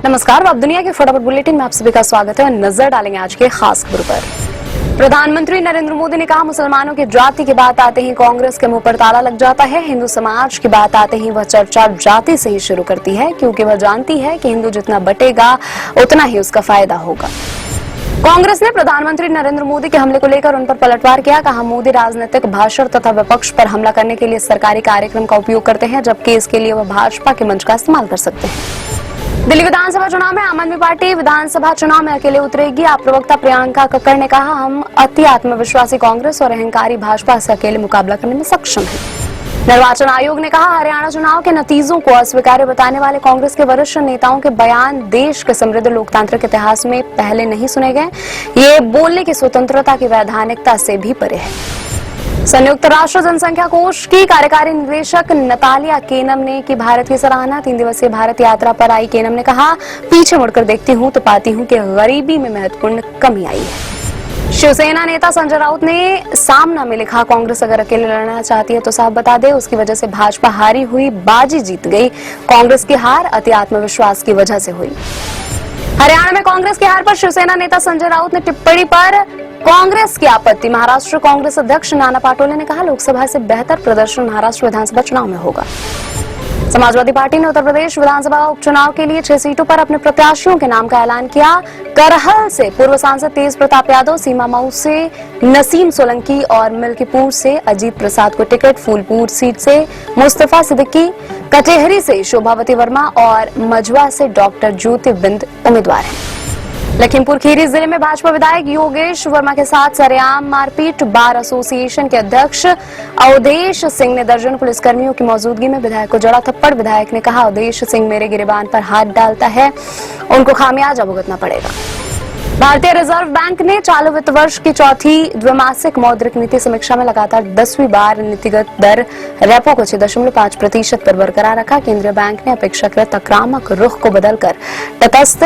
नमस्कार, अब दुनिया के फटाफट बुलेटिन में आप सभी का स्वागत है। नजर डालेंगे आज के खास खबरों पर। प्रधानमंत्री नरेंद्र मोदी ने कहा, मुसलमानों की जाति की बात आते ही कांग्रेस के मुंह पर ताला लग जाता है। हिंदू समाज की बात आते ही वह चर्चा जाति से ही शुरू करती है, क्योंकि वह जानती है कि हिंदू जितना बटेगा उतना ही उसका फायदा होगा। कांग्रेस ने प्रधानमंत्री नरेंद्र मोदी के हमले को लेकर उन पर पलटवार किया। कहा, मोदी राजनीतिक भाषण तथा विपक्ष पर हमला करने के लिए सरकारी कार्यक्रम का उपयोग करते हैं, जबकि इसके लिए वह भाजपा के मंच का इस्तेमाल कर सकते हैं। दिल्ली विधानसभा चुनाव में आम आदमी पार्टी विधानसभा चुनाव में अकेले उतरेगी। आप प्रवक्ता प्रियंका कक्कड़ ने कहा, हम अति आत्मविश्वासी कांग्रेस और अहंकारी भाजपा से अकेले मुकाबला करने में सक्षम हैं। निर्वाचन आयोग ने कहा, हरियाणा चुनाव के नतीजों को अस्वीकार्य बताने वाले कांग्रेस के वरिष्ठ नेताओं के बयान देश के समृद्ध लोकतांत्रिक इतिहास में पहले नहीं सुने गए। ये बोलने की स्वतंत्रता की वैधानिकता से भी परे है। संयुक्त राष्ट्र जनसंख्या कोष की कार्यकारी निदेशक नतालिया केनम ने की भारत की सराहना। 3 दिवसीय भारत यात्रा पर आई केनम ने कहा, पीछे मुड़कर देखती हूं तो पाती हूं कि गरीबी में महत्वपूर्ण कमी आई है। शिवसेना नेता संजय राउत ने सामना में लिखा, कांग्रेस अगर अकेले लड़ना चाहती है तो साफ बता दे, उसकी वजह से भाजपा हारी हुई, बाजी जीत गई। कांग्रेस की हार अति आत्मविश्वास की वजह से हुई। हरियाणा में कांग्रेस की हार पर शिवसेना नेता संजय राउत ने टिप्पणी पर कांग्रेस की आपत्ति। महाराष्ट्र कांग्रेस अध्यक्ष नाना पाटोले ने कहा, लोकसभा से बेहतर प्रदर्शन महाराष्ट्र विधानसभा चुनाव में होगा। समाजवादी पार्टी ने उत्तर प्रदेश विधानसभा उपचुनाव के लिए 6 सीटों पर अपने प्रत्याशियों के नाम का ऐलान किया। करहल से पूर्व सांसद तेज प्रताप यादव, सीमा मऊ से नसीम सोलंकी और मिल्कीपुर से अजीत प्रसाद को टिकट, फूलपुर सीट से मुस्तफा सिद्दीकी, कटेहरी से शोभावती वर्मा और मझवा से डॉक्टर ज्योतिबिंद उम्मीदवार हैं। लखीमपुर खीरी जिले में भाजपा विधायक योगेश वर्मा के साथ सरेआम मारपीट। बार एसोसिएशन के अध्यक्ष अवधेश सिंह ने दर्जन पुलिसकर्मियों की मौजूदगी में विधायक को जड़ा थप्पड़। विधायक ने कहा, अवधेश सिंह मेरे गिरेबान पर हाथ डालता है, उनको खामियाजा भुगतना पड़ेगा। भारतीय रिजर्व बैंक ने चालू वित्त वर्ष की चौथी द्विमासिक मौद्रिक नीति समीक्षा में लगातार 10वीं बार नीतिगत दर रेपो को 6.5% पर बरकरार रखा। केंद्रीय बैंक ने अपेक्षाकृत आक्रामक रुख को बदलकर तटस्थ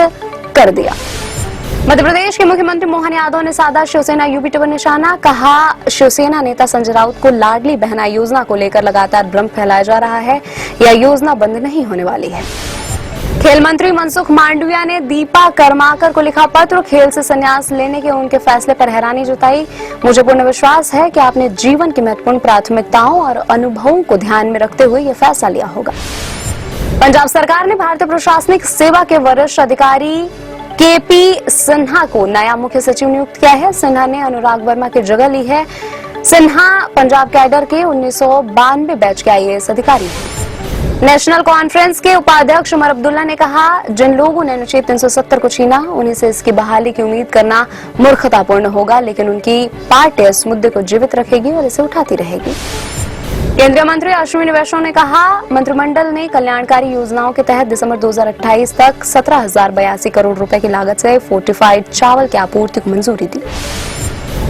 कर दिया। मध्य प्रदेश के मुख्यमंत्री मोहन यादव ने साधा शिवसेना यूपीटी पर निशाना। कहा, शिवसेना नेता संजय राउत को लाडली बहना योजना को लेकर लगातार भ्रम फैलाया जा रहा है। यह योजना बंद नहीं होने वाली है। खेल मंत्री मनसुख मांडविया ने दीपा कर्माकर को लिखा पत्र। खेल से संन्यास लेने के उनके फैसले पर हैरानी जताई। मुझे पूर्ण विश्वास है कि आपने जीवन की महत्वपूर्ण प्राथमिकताओं और अनुभवों को ध्यान में रखते हुए यह फैसला लिया होगा। पंजाब सरकार ने भारतीय प्रशासनिक सेवा के वरिष्ठ अधिकारी केपी सिन्हा को नया मुख्य सचिव नियुक्त किया है। सिन्हा ने अनुराग वर्मा की जगह ली है। सिन्हा पंजाब कैडर के 1992 बैच के IAS अधिकारी हैं। नेशनल कॉन्फ्रेंस के उपाध्यक्ष उमर अब्दुल्ला ने कहा, जिन लोगों ने अनुच्छेद 370 को छीना, उन्हीं से इसकी बहाली की उम्मीद करना मूर्खतापूर्ण होगा, लेकिन उनकी पार्टी इस मुद्दे को जीवित रखेगी और इसे उठाती रहेगी। केंद्रीय मंत्री अश्विनी वैष्णव ने कहा, मंत्रिमंडल ने कल्याणकारी योजनाओं के तहत दिसंबर 2028 तक 17,082 करोड़ रुपए की लागत से फोर्टिफाइड चावल की आपूर्ति को मंजूरी दी।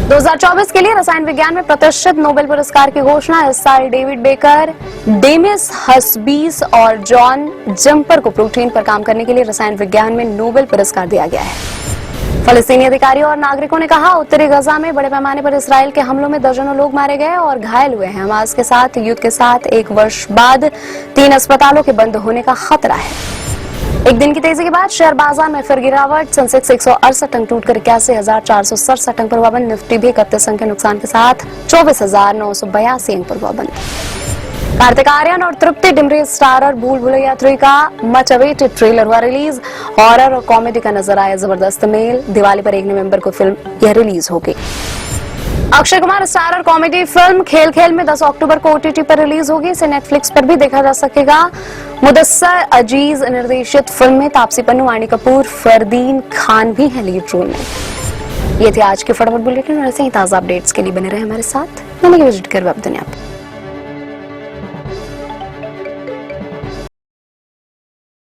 2024 के लिए रसायन विज्ञान में प्रतिष्ठित नोबेल पुरस्कार की घोषणा। इस साल डेविड बेकर, डेमिस हस्बीस और जॉन जम्पर को प्रोटीन पर काम करने के लिए रसायन विज्ञान में नोबेल पुरस्कार दिया गया है। फलस्तीनी अधिकारियों और नागरिकों ने कहा, उत्तरी गजा में बड़े पैमाने पर इसराइल के हमलों में दर्जनों लोग मारे गए और घायल हुए हैं। हमास के साथ युद्ध के साथ 1 वर्ष बाद 3 अस्पतालों के बंद होने का खतरा है। एक दिन की तेजी के बाद शेयर बाजार में फिर गिरावट। सेंसेक्स 168 अंक टूटकर 81,467 अंक पर हुआ बंद। निफ्टी भी 31 अंक के नुकसान के साथ 24,982 अंक पर हुआ बंद। कार्तिक आर्यन और तृप्ति डिमरी स्टारर भूल भुलैया 3 का मच अवेटेड ट्रेलर हुआ रिलीज। हॉरर और कॉमेडी का नजर आया जबरदस्त मेल। दिवाली पर 1 नवंबर को फिल्म यह रिलीज होगी। Akshay Kumar starrer comedy film खेल खेल में 10 अक्टूबर को OTT पर रिलीज होगी। इसे नेटफ्लिक्स पर भी देखा जा सकेगा। मुदस्सर अजीज निर्देशित फिल्म में तापसी पन्नू, वाणी कपूर, फरदीन खान भी हैं लीड रोल में। ये थे आज के फटाफट बुलेटिन और ऐसे ही ताजा अपडेट्स के लिए बने रहे हमारे साथ। विजिट कर वेब दुनिया।